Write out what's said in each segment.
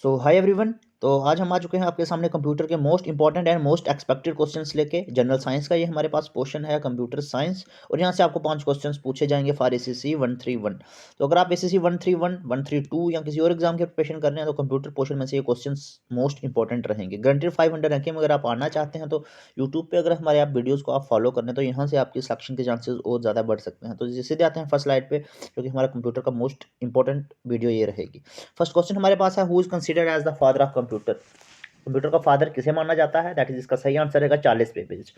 सो hi everyone. तो आज हम आ चुके हैं आपके सामने कंप्यूटर के most important and most expected questions लेके। जनरल साइंस का ये हमारे पास पोर्शन है, कंप्यूटर साइंस, और यहाँ से आपको 5 क्वेश्चंस पूछे जाएंगे फॉर एसएससी 131। तो अगर आप एसएससी 131, 132 या किसी और एग्जाम के प्रिपरेशन कर रहे हैं तो कंप्यूटर पोर्शन में से ये क्वेश्चंस मोस्ट इंपॉर्टेंट रहेंगे। गारंटेड 500 रैंकिंग में अगर आप आना चाहते हैं तो यूट्यूब पर अगर हमारे आप वीडियोज़ को आप फॉलो कर लें तो यहाँ से आपकी सिलेक्शन के चांसेस और ज़्यादा बढ़ सकते हैं। तो सीधे आते हैं फर्स्ट स्लाइड पर, क्योंकि हमारा कंप्यूटर का मोस्ट इंपॉर्टेंट वीडियो ये रहेगी। फर्स्ट क्वेश्चन हमारे पास है, who is considered as the father of computer. Computer का फादर किसे माना जाता है? दैट इज, इसका सही आंसर रहेगा चार्ल्स बेबेज।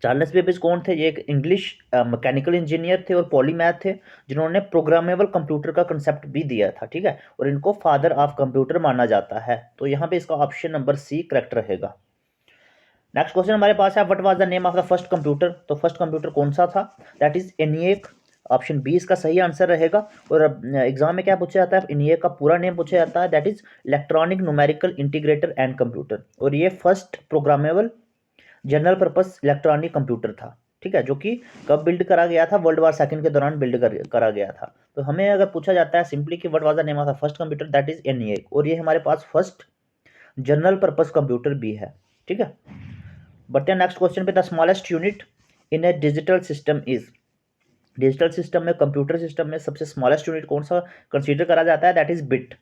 चार्ल्स बेबेज कौन थे? ये एक इंग्लिश मैकेनिकल इंजीनियर थे और पॉलीमैथ थे, जिन्होंने प्रोग्रामेबल कंप्यूटर का कंसेप्ट भी दिया था, ठीक है, और इनको फादर ऑफ कंप्यूटर माना जाता है। तो यहाँ पे इसका ऑप्शन नंबर सी करेक्ट रहेगा। नेक्स्ट क्वेश्चन हमारे पास है, what was the name of the first computer. तो फर्स्ट कंप्यूटर कौन सा था? That is ENIAC। Option B इसका सही आंसर रहेगा। और एग्जाम में क्या पूछा जाता है? ENIAC का पूरा नेम पूछा जाता है, that is electronic numerical integrator and computer. और ये first programmable general purpose electronic computer था, ठीक है, जो कि कब बिल्ड करा गया था? वर्ल्ड वार सेकंड के दौरान बिल्ड करा गया था। तो हमें अगर पूछा जाता है सिंपली कि what was the name of the first computer, that is ENIAC, और ये हमारे पास फर्स्ट जनरल पर्पस कंप्यूटर भी है, ठीक है। बढ़ते हैं नेक्स्ट क्वेश्चन पे। The smallest unit in A digital system is. Digital system में, कंप्यूटर सिस्टम में सबसे स्मॉलेस्ट यूनिट कौन सा कंसीडर करा जाता है? दैट इज बिट,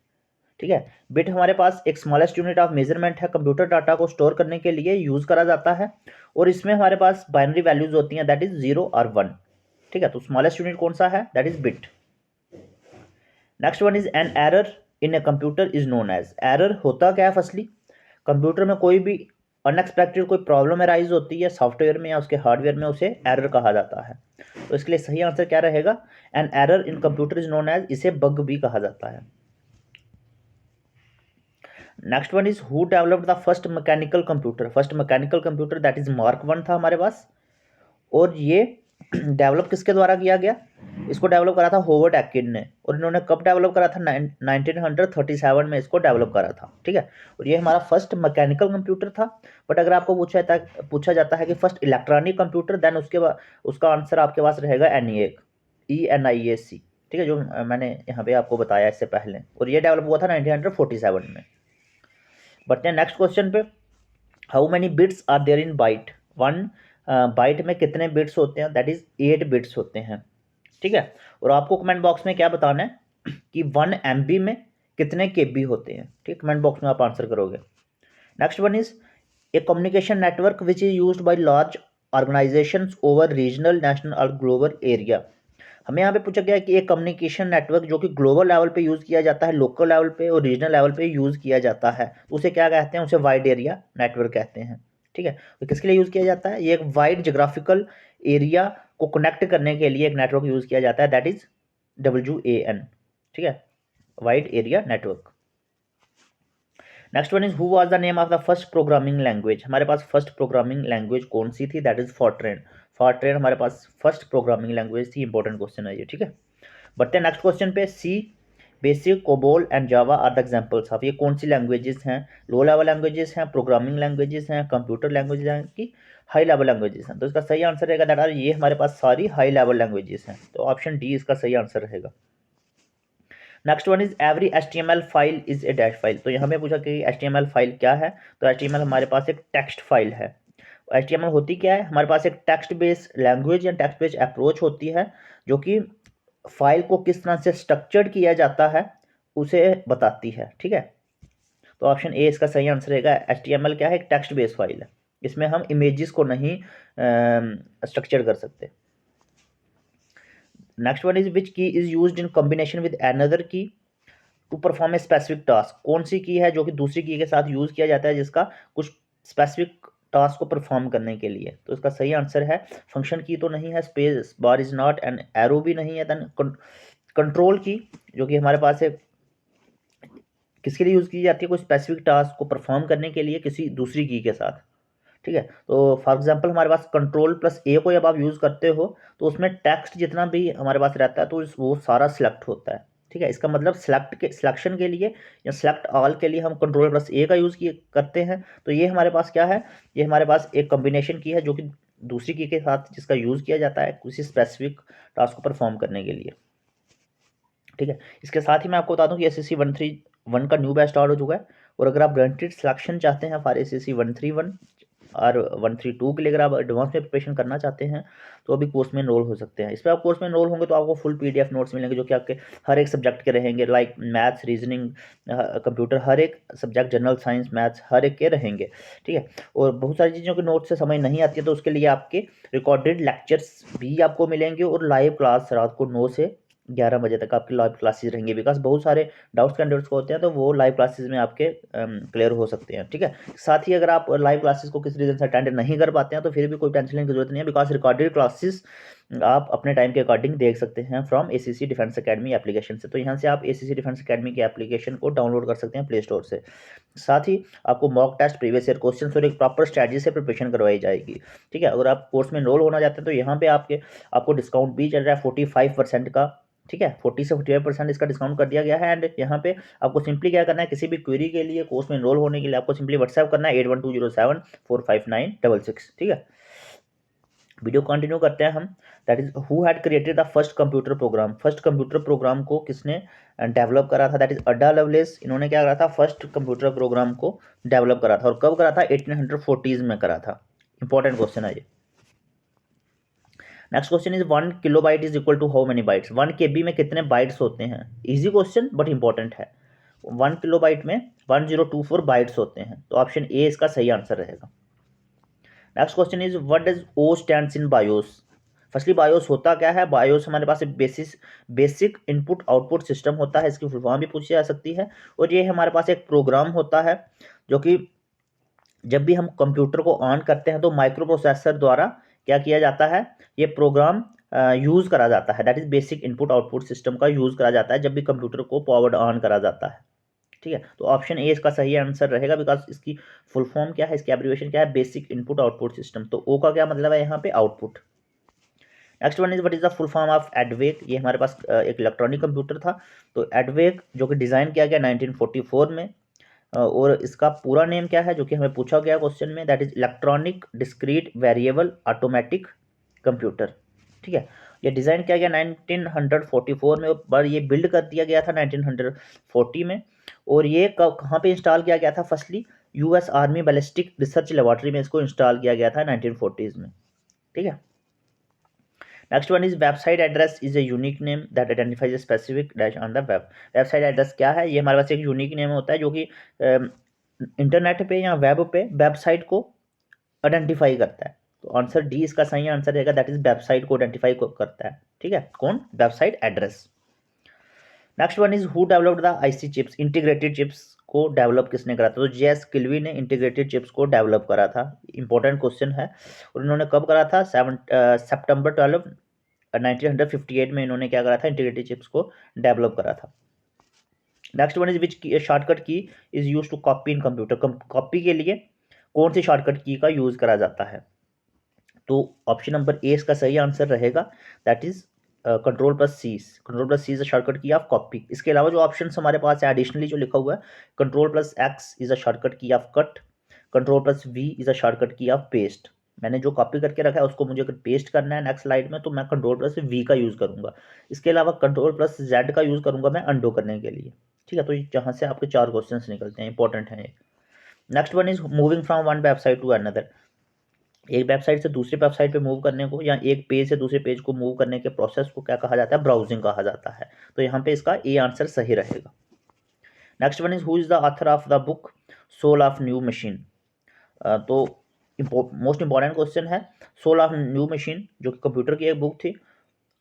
ठीक है। बिट हमारे पास एक स्मॉलेस्ट यूनिट ऑफ मेजरमेंट है, कंप्यूटर डाटा को स्टोर करने के लिए यूज करा जाता है, और इसमें हमारे पास बाइनरी वैल्यूज होती हैं, दैट इज 0 और 1, ठीक है। तो स्मॉलेस्ट यूनिट कौन सा है? That is bit. Next one is, an error in a computer is known as. Error होता क्या है? फर्स्टली, कंप्यूटर में कोई भी अनएक्सपेक्टेड कोई प्रॉब्लम अराइज होती है सॉफ्टवेयर में या उसके हार्डवेयर में, उसे एरर कहा जाता है। तो इसके लिए सही आंसर क्या रहेगा? An error in computer is known as, इसे बग भी कहा जाता है। Next one is, who developed the first mechanical computer. First mechanical computer that is mark 1 था हमारे पास, और ये डेवलप किसके द्वारा किया गया? इसको डेवलप करा था होवर्ड एटकिन ने, और इन्होंने कब डेवलप करा था? 1937 में इसको डेवलप करा था, ठीक है। और ये हमारा फर्स्ट मैकेनिकल कंप्यूटर था। बट अगर आपको पूछा जाता है कि फर्स्ट इलेक्ट्रॉनिक कंप्यूटर, देन उसके बाद उसका आंसर आपके पास रहेगा ENIAC, ENIAC, ठीक है, जो मैंने यहाँ पे आपको बताया इससे पहले, और ये डेवलप हुआ था 1947 में। बढ़ते हैं नेक्स्ट क्वेश्चन पे। How many bits are there in byte. One byte में कितने बिट्स होते हैं? दैट इज 8 बिट्स होते हैं, ठीक है। और आपको कमेंट बॉक्स में क्या बताना है कि 1 MB में कितने KB होते हैं, ठीक, कमेंट बॉक्स में आप आंसर करोगे। Next one is, A communication network which is used by large organisations over regional, national और ग्लोबल एरिया। हमें यहाँ पे पूछा गया है कि एक कम्युनिकेशन नेटवर्क जो कि ग्लोबल लेवल पे यूज़ किया जाता है, लोकल लेवल पे और रीजनल लेवल पे यूज़ किया जाता है, तो उसे क्या कहते हैं? उसे वाइड एरिया नेटवर्क कहते हैं, ठीक है। तो किसके लिए यूज़ किया जाता है? ये एक वाइड जोग्राफिकल एरिया को कनेक्ट करने के लिए एक नेटवर्क यूज़ किया जाता है, दैट इज WAN, ठीक है, wide area network. Next one is, who was the name of the first programming language. हमारे पास फर्स्ट प्रोग्रामिंग लैंग्वेज कौन सी थी? That is Fortran. फॉरट्रेन हमारे पास फर्स्ट प्रोग्रामिंग लैंग्वेज थी। इंपॉर्टेंट क्वेश्चन है ये, ठीक है। बढ़ते हैं नेक्स्ट क्वेश्चन पे। C, BASIC, COBOL and Java are the examples of. ये कौन सी लैंग्वेजेस हैं? लो लेवल लैंग्वेजेस हैं, प्रोग्रामिंग लैंग्वेजेस हैं, कंप्यूटर लैंग्वेजेस हैं, कि हाई लेवल लैंग्वेजेस हैं? तो इसका सही आंसर रहेगा दैट आर, ये हमारे पास सारी हाई लेवल लैंग्वेजेस हैं, तो ऑप्शन डी इसका सही आंसर रहेगा। Next one is, every HTML file is a dash file. तो यहाँ पे पूछा कि HTML फाइल क्या है? तो HTML हमारे पास एक टेक्स्ट फाइल है। HTML होती क्या है? हमारे पास एक टेक्स्ट बेस्ड लैंग्वेज या टेक्स्ट बेस्ड अप्रोच होती है, जो कि फाइल को किस तरह से स्ट्रक्चर्ड किया जाता है उसे बताती है, ठीक है। तो ऑप्शन ए इसका सही आंसर रहेगा। HTML क्या है? एक टेक्स्ट बेस्ड फाइल है, इसमें हम इमेजेस को नहीं स्ट्रक्चर कर सकते। Next one is, which key is used in combination with another key to perform a specific task. कौन सी की है जो कि दूसरी की के साथ यूज किया जाता है, जिसका कुछ स्पेसिफिक टास्क को परफॉर्म करने के लिए? तो इसका सही आंसर है, फंक्शन की तो नहीं है, space bar is not, and arrow भी नहीं है, देन कंट्रोल की, जो कि हमारे पास है, किसके लिए यूज़ की जाती है? कोई स्पेसिफिक टास्क को परफॉर्म करने के लिए किसी दूसरी की के साथ, ठीक है। तो फॉर एग्जांपल हमारे पास Ctrl+A को जब आप यूज़ करते हो तो उसमें टेक्स्ट जितना भी हमारे पास रहता है तो वो सारा सिलेक्ट होता है, ठीक है। इसका मतलब सिलेक्शन के लिए या सिलेक्ट ऑल के लिए हम Ctrl+A का यूज़ करते हैं। तो ये हमारे पास क्या है? ये हमारे पास एक कॉम्बिनेशन की है, जो कि दूसरी की के साथ जिसका यूज़ किया जाता है किसी स्पेसिफिक टास्क को परफॉर्म करने के लिए, ठीक है। इसके साथ ही मैं आपको बता दूं कि SSC 1 का न्यू बैच स्टार्ट हो चुका है। और अगर आप ग्रांटेड सिलेक्शन चाहते हैं फॉर ACC 131 और 132 के लिए अगर आप एडवांस में प्रिपरेशन करना चाहते हैं तो अभी कोर्स में एनरोल हो सकते हैं। इस पर आप कोर्स में एनरोल होंगे तो आपको फुल PDF नोट्स मिलेंगे जो कि आपके हर एक सब्जेक्ट के रहेंगे, लाइक मैथ्स, रीजनिंग, कंप्यूटर, हर एक सब्जेक्ट, जनरल साइंस, मैथ्स, हर एक के रहेंगे, ठीक है। और बहुत सारी चीज़ों के नोट्स से समझ नहीं आती है तो उसके लिए आपके रिकॉर्डेड लेक्चर्स भी आपको मिलेंगे और लाइव क्लास रात को 9 से 11 बजे तक आपकी लाइव क्लासेस रहेंगी, बिकॉज बहुत सारे डाउट्स कैंडिडेट्स को होते हैं तो वो लाइव क्लासेस में आपके क्लियर हो सकते हैं, ठीक है। साथ ही अगर आप लाइव क्लासेस को किसी रीजन से अटेंड नहीं कर पाते हैं तो फिर भी कोई टेंशन लेने की जरूरत नहीं है, बिकॉज रिकॉर्डेड क्लासेस आप अपने टाइम के अकॉर्डिंग देख सकते हैं from ACC defence academy application से। तो यहाँ से आप ACC डिफेंस अकेडमी के एप्लीकेशन को डाउनलोड कर सकते हैं प्ले स्टोर से। साथ ही आपको mock test, previous year question और एक प्रॉपर स्ट्रैटेजी से प्रिपरेशन करवाई जाएगी, ठीक है। अगर आप कोर्स में एनरोल होना चाहते हैं तो यहाँ पे आपको डिस्काउंट भी चल रहा है 45% का, ठीक है। 40 से 45% इसका डिस्काउंट कर दिया गया है। एंड यहाँ पे आपको सिंपली क्या करना है, किसी भी क्वेरी के लिए, कोर्स में एनरोल होने के लिए आपको सिंपली व्हाट्सएप करना है 8120745966, ठीक है। वीडियो कंटिन्यू करते हैं हम। That is who had created the first computer program. First computer program को किसने डेवलप करा था? दैट इज अड्डा लवलेस। इन्होंने क्या करा था, फर्स्ट कंप्यूटर प्रोग्राम को डेवलप करा था। और कब करा था? 1840s में करा था। इंपॉर्टेंट क्वेश्चन है ये। Next question is 1 kilobyte is equal to how many bytes. 1 KB में कितने बाइट्स होते हैं? इजी क्वेश्चन बट इंपॉर्टेंट है। 1 किलोबाइट में 1024 बाइट्स होते हैं, तो ऑप्शन ए इसका सही आंसर रहेगा। Next question is what does O stands in BIOS. Firstly BIOS होता क्या है? बायोस हमारे पास एक बेसिक इनपुट आउटपुट सिस्टम होता है, इसकी फुल फॉर्म भी पूछी जा सकती है। और ये हमारे पास एक प्रोग्राम होता है जो कि जब भी हम कंप्यूटर को ऑन करते हैं तो माइक्रो प्रोसेसर द्वारा क्या किया जाता है, ये प्रोग्राम यूज़ करा जाता है। That is basic input output system का यूज़ करा जाता है जब भी कंप्यूटर को पावर्ड ऑन करा जाता है, ठीक है। तो ऑप्शन ए इसका सही आंसर रहेगा, बिकॉज इसकी फुल फॉर्म क्या है, इसकी एब्रिविएशन क्या है? Basic input output system. तो ओ का क्या मतलब है यहाँ पे? Output. Next one is what is the full form of EDVAC. ये हमारे पास एक इलेक्ट्रॉनिक कंप्यूटर था। तो एडवेक जो कि डिज़ाइन किया गया 1944 में, और इसका पूरा नेम क्या है जो कि हमें पूछा गया क्वेश्चन में? That is electronic discrete variable automatic computer, ठीक है। ये डिज़ाइन किया गया 1944 में, पर ये बिल्ड कर दिया गया था 1940 में। और ये कहाँ पे इंस्टॉल किया गया था? Firstly US army ballistic research laboratory में इसको इंस्टॉल किया गया था 1940s में, ठीक है। Next one is website address is a unique name that identifies a specific dash on the web. Website address क्या है? ये हमारे पास एक यूनिक नेम होता है जो कि इंटरनेट पे या वेब पे वेबसाइट को आइडेंटिफाई करता है। तो आंसर डी इसका सही आंसर रहेगा, दैट इज वेबसाइट को आइडेंटिफाई करता है, ठीक है। कौन? Website address. Next one is who developed the IC chips. Integrated chips को डेवलप किसने करा था? तो JS किल्वी ने इंटीग्रेटेड चिप्स को डेवलप करा था। इंपॉर्टेंट क्वेश्चन है। और इन्होंने कब करा था? September 12 1958 में इन्होंने क्या करा था? इंटीग्रेटेड चिप्स को डेवलप करा था। Next one is which shortcut key is use to copy in computer. Copy के लिए कौन सी शॉर्टकट की का यूज करा जाता है? तो ऑप्शन नंबर ए इसका सही आंसर रहेगा, that is Ctrl+C। Ctrl+C is a shortcut की ऑफ कॉपी। इसके अलावा जो ऑप्शन हमारे पास है एडिशनली जो लिखा हुआ है, Ctrl+X इज अ शॉर्टकट की of cut, Ctrl+V is a shortcut की ऑफ पेस्ट। मैंने जो कॉपी करके रखा है उसको मुझे अगर पेस्ट करना है नेक्स्ट स्लाइड में तो मैं Ctrl+V का यूज़ करूंगा। इसके अलावा Ctrl+Z का यूज़ करूंगा मैं अंडो करने के लिए, ठीक है। तो जहाँ से आपके 4 क्वेश्चन निकलते हैं, इंपॉर्टेंट है। Next one is moving from one website to another. एक वेबसाइट से दूसरी वेबसाइट पे मूव करने को या एक पेज से दूसरे पेज को मूव करने के प्रोसेस को क्या कहा जाता है? ब्राउजिंग कहा जाता है। तो यहाँ पे इसका ए आंसर सही रहेगा। Next one is who is the author of the book soul of new machine. तो मोस्ट इंपॉर्टेंट क्वेश्चन है। सोल ऑफ न्यू मशीन जो कि कंप्यूटर की एक बुक थी,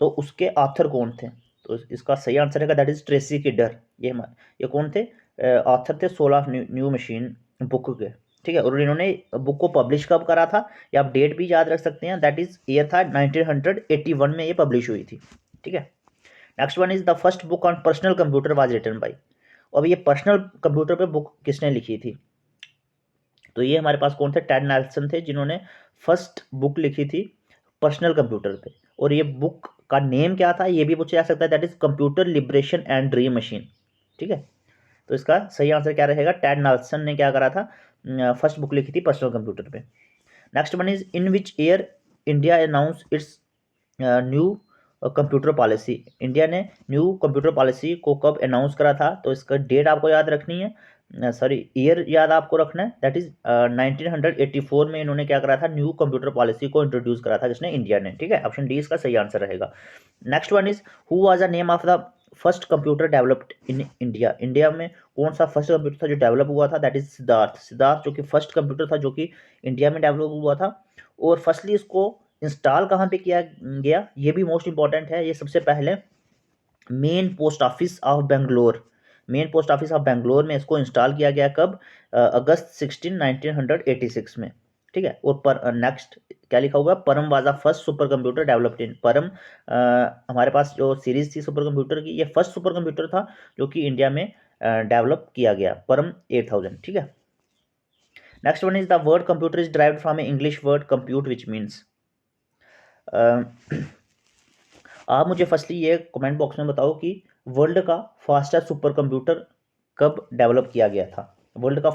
तो उसके ऑथर कौन थे? तो इसका सही आंसर रहेगा, दैट इज ट्रेसी किडर। ये कौन थे? ऑथर थे soul of new machine book के, ठीक है। और इन्होंने बुक को पब्लिश कब करा था? या आप डेट भी याद रख सकते हैं, दैट इज ईयर था 1981 में ये पब्लिश हुई थी, ठीक है। Next one is the first book on personal computer was written by. अब ये पर्सनल कंप्यूटर पे बुक किसने लिखी थी? तो ये हमारे पास कौन थे? टेड नेल्सन थे जिन्होंने फर्स्ट बुक लिखी थी पर्सनल कंप्यूटर पे। और ये बुक का नेम क्या था? ये भी पूछा जा सकता है, that is computer liberation and dream machine, ठीक है। तो इसका सही आंसर क्या रहेगा? टेड नेल्सन ने क्या करा था? फर्स्ट बुक लिखी थी पर्सनल कंप्यूटर पे। Next one is in which year India announce it's new computer policy, India ने न्यू कंप्यूटर पॉलिसी को कब अनाउंस करा था? तो इसका डेट आपको याद रखनी है, सॉरी ईयर याद आपको रखना है, दैट इज 1984 में इन्होंने क्या करा था, न्यू कंप्यूटर पॉलिसी को इंट्रोड्यूस करा था, किसने? इंडिया ने। ठीक है, ऑप्शन डी इसका सही आंसर रहेगा। Next one is who was the name of the first computer developed in India? India में कौन सा फर्स्ट कंप्यूटर था जो डेवलप हुआ था? That is Siddharth. सिद्धार्थ जो कि फर्स्ट कंप्यूटर था जो कि इंडिया में डेवलप हुआ था। और फर्स्टली इसको इंस्टॉल कहाँ पे किया गया, ये भी मोस्ट इंपॉर्टेंट है। ये सबसे पहले main post office of Bangalore, main post office of Bangalore में इसको इंस्टॉल किया गया। कब? अगस्त 16 1986 में। ठीक है, और पर नेक्स्ट क्या लिखा हुआ है? परम was the first super computer developed in परम। हमारे पास जो सीरीज थी सुपर कंप्यूटर की, ये फर्स्ट सुपर कंप्यूटर था जो कि इंडिया में डेवलप किया गया, परम 8000। ठीक है, next one is the word computer is derived from A English word compute which means. आप मुझे फर्स्टली ये कमेंट बॉक्स में बताओ कि वर्ल्ड का फास्टेस्ट सुपर कंप्यूटर कब डेवलप किया गया था? वर्ल्ड का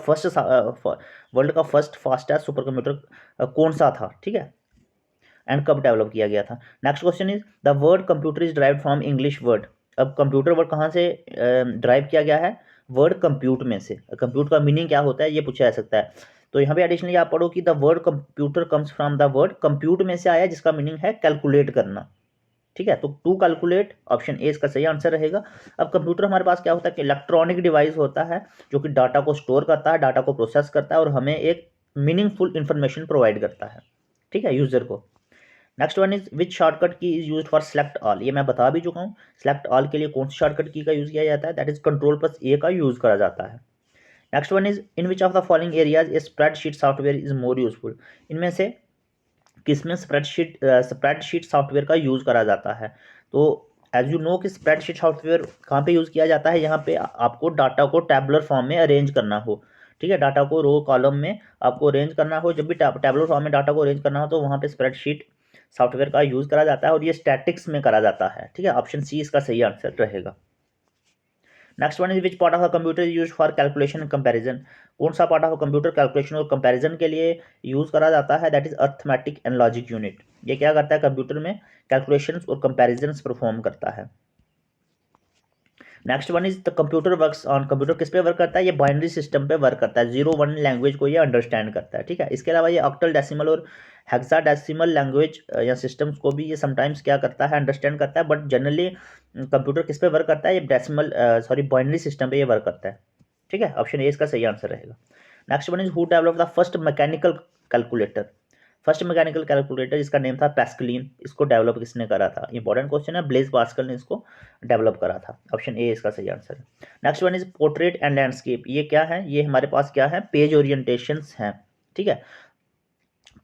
फर्स्ट फास्टेस्ट सुपर कंप्यूटर कौन सा था? ठीक है, एंड कब डेवलप किया गया था? Next question is the word computer is derived from English word. अब कंप्यूटर वर्ड कहाँ से ड्राइव किया गया है? वर्ड कंप्यूट में से। कंप्यूट का मीनिंग क्या होता है ये पूछा जा सकता है। तो यहाँ पे एडिशनली आप पढ़ो कि the word computer comes from the word compute में से आया, जिसका मीनिंग है कैलकुलेट करना। ठीक है, तो टू कैलकुलेट, ऑप्शन ए इसका सही आंसर रहेगा। अब कंप्यूटर हमारे पास क्या होता है कि इलेक्ट्रॉनिक डिवाइस होता है जो कि डाटा को स्टोर करता है, डाटा को प्रोसेस करता है और हमें एक मीनिंगफुल इंफॉर्मेशन प्रोवाइड करता है। ठीक है, यूजर को। Next one is which shortcut key is use for select all. ये मैं बता भी चुका हूँ, सेलेक्ट ऑल के लिए कौन सी शॉर्टकट की का यूज किया जाता है? दैट इज कंट्रोल+A का यूज करा जाता है। Next one is in which of the following areas A spreadsheet software is more useful. इनमें से किसमें स्प्रेडशीट सॉफ्टवेयर का यूज़ करा जाता है? तो एज यू नो कि स्प्रेडशीट सॉफ्टवेयर कहाँ पे यूज़ किया जाता है? यहाँ पे आपको डाटा को टैबुलर फॉर्म में अरेंज करना हो। ठीक है, डाटा को रो कॉलम में आपको अरेंज करना हो, जब भी टैबुलर फॉर्म में डाटा को अरेंज करना हो तो वहाँ पे स्प्रेडशीट सॉफ्टवेयर का यूज़ करा जाता है और ये स्टैटिक्स में करा जाता है। ठीक है, ऑप्शन सी इसका सही आंसर रहेगा। Next one is which part of a computer use for calculation and comparison. कौन सा part of a computer calculation और कंपैरिजन के लिए यूज करा जाता है? That is arithmetic and logic unit. ये क्या करता है? कंप्यूटर में कैलकुलेशंस और कंपैरिजंस परफॉर्म करता है। Next one is the computer works on. Computer किस पे वर्क करता है? ये बाइनरी सिस्टम पे वर्क करता है, 0-1 लैंग्वेज को ये अंडरस्टैंड करता है। ठीक है, इसके अलावा ये ऑक्टल डेसिमल और हेक्साडेसिमल लैंग्वेज या सिस्टम्स को भी ये समटाइम्स क्या करता है? अंडरस्टैंड करता है, बट जनरली कंप्यूटर किस पे वर्क करता है? ये डेसिमल बाइनरी सिस्टम पे ये वर्क करता है। ठीक है, ऑप्शन ए इसका सही आंसर रहेगा। Next one is who develop the first mechanical calculator. First mechanical calculator इसका नेम था पैस्कलिन। इसको डेवलप किसने करा था? इंपॉर्टेंट क्वेश्चन है, ब्लेज पास्कल ने इसको डेवलप करा था। ऑप्शन ए इसका सही आंसर है। Next one is portrait and landscape. ये क्या है? ये हमारे पास क्या है? पेज ओरिएंटेशंस हैं। ठीक है,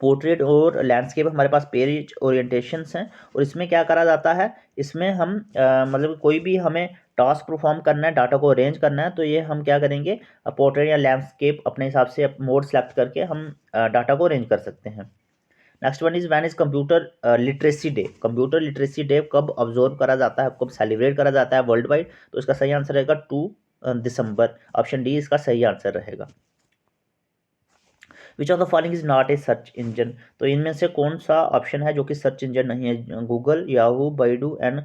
पोर्ट्रेट और लैंडस्केप हमारे पास पेज ओरिएंटेशंस हैं और इसमें क्या करा जाता है? इसमें हम मतलब कोई भी हमें टास्क परफॉर्म करना है, डाटा को अरेंज करना है, तो ये हम क्या करेंगे? पोर्ट्रेट या लैंडस्केप अपने हिसाब से मोड सेलेक्ट करके हम डाटा को अरेंज कर सकते हैं। Next one is when is computer literacy day. Computer literacy day कब ऑब्जर्व करा जाता है, कब सेलिब्रेट करा जाता है वर्ल्ड वाइड? तो इसका सही आंसर रहेगा 2 दिसंबर। ऑप्शन डी इसका सही आंसर रहेगा। Which of the following is not a search engine. तो इनमें से कौन सा ऑप्शन है जो कि सर्च इंजन नहीं है? Google, Yahoo, Baidu and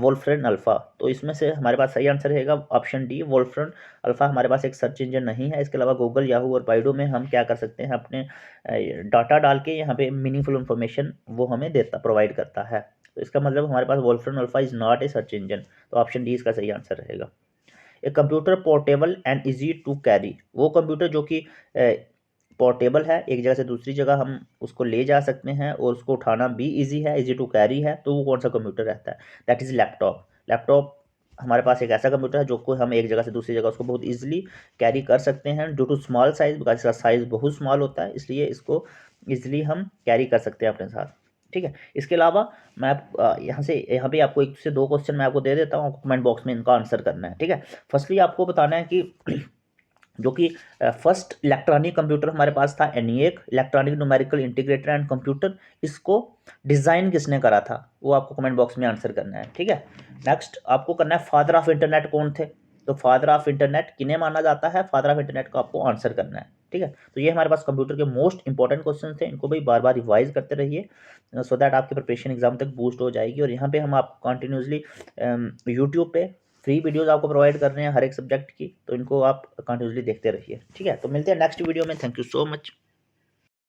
Wolfram Alpha. तो इसमें से हमारे पास सही आंसर रहेगा ऑप्शन डी, वोल्फ्रेन अल्फा हमारे पास एक सर्च इंजन नहीं है। इसके अलावा गूगल, याहू और बाइडू में हम क्या कर सकते हैं? अपने डाटा डाल के यहाँ पे मीनिंगफुल इन्फॉर्मेशन वो हमें देता प्रोवाइड करता है। तो इसका मतलब हमारे पास Wolfram Alpha is not a search engine. तो ऑप्शन डी इसका सही आंसर रहेगा। A computer portable and easy to carry. वो कंप्यूटर जो कि पोर्टेबल है, एक जगह से दूसरी जगह हम उसको ले जा सकते हैं और उसको उठाना भी इजी है, इजी टू कैरी है, तो वो कौन सा कंप्यूटर रहता है? That is laptop. लैपटॉप हमारे पास एक ऐसा कंप्यूटर है जो को हम एक जगह से दूसरी जगह उसको बहुत इजीली कैरी कर सकते हैं due to small size, because इसका साइज़ बहुत स्मॉल होता है, इसलिए इसको इजीली हम कैरी कर सकते हैं अपने साथ। ठीक है, इसके अलावा मैं यहाँ पे आपको 1 से 2 क्वेश्चन मैं आपको दे देता हूँ, आपको कमेंट बॉक्स में इनका आंसर करना है। ठीक है, फर्स्टली आपको बताना है कि जो कि फर्स्ट इलेक्ट्रॉनिक कंप्यूटर हमारे पास था ENIAC, electronic numerical integrator and computer. इसको डिज़ाइन किसने करा था? वो आपको कमेंट बॉक्स में आंसर करना है। ठीक है, नेक्स्ट आपको करना है फादर ऑफ इंटरनेट कौन थे? तो फादर ऑफ इंटरनेट किन्हें माना जाता है? फादर ऑफ इंटरनेट को आपको आंसर करना है। ठीक है। तो ये हमारे पास कंप्यूटर के मोस्ट इंपॉर्टेंट क्वेश्चन थे, इनको भी बार बार रिवाइज करते रहिए सो दैट आपकी प्रिपरेशन एग्जाम तक बूस्ट हो जाएगी। और यहाँ पे हम आपको कंटिन्यूसली यूट्यूब पे फ्री वीडियोस आपको प्रोवाइड कर रहे हैं हर एक सब्जेक्ट की, तो इनको आप कंटिन्यूसली देखते रहिए, ठीक है। तो मिलते हैं नेक्स्ट वीडियो में, थैंक यू सो मच।